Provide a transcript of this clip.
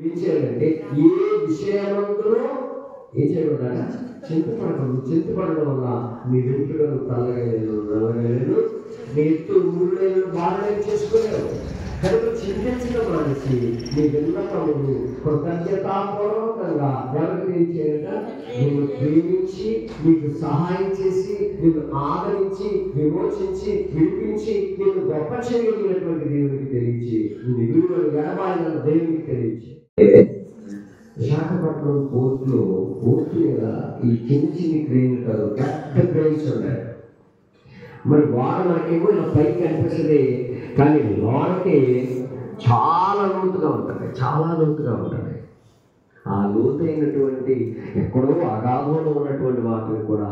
ఏం చేయాలంటే ఏ విషయాలందులో ఏం చేయకుండా చింతపడడం వల్ల మీ వెంట్రుకలు తల్లగలేదు నల్లగలేదు, మీ ఎత్తు ఊళ్ళేళ్ళు బాగా చేసుకోలేవు. కనుక చింతించడం మనిషి మీ విన్నపములు కృతజ్ఞతాపూర్వకంగా ఎవరికి ఏం చేయాలంట? నేను ప్రేమించి మీకు సహాయం చేసి నిన్ను ఆదరించి విమోచించి విడిపించి నిన్ను గొప్ప చేయగలిగినటువంటి దేవునికి తెలియచి నిగుడు ఎడబాయిన దేవునికి తెలియచి. విశాఖపట్నం పోర్టు మీద ఈ చిన్న క్రెయిన్ కాదు, పెద్ద క్రెయిన్స్ ఉన్నాయి. మరి వాడు మనకేమో ఇలా పైకి కనిపిస్తుంది, కానీ లోనకి చాలా లోతుగా ఉంటుంది. ఆ లోతైనటువంటి ఎక్కడో అగాధంలో ఉన్నటువంటి వాటిని కూడా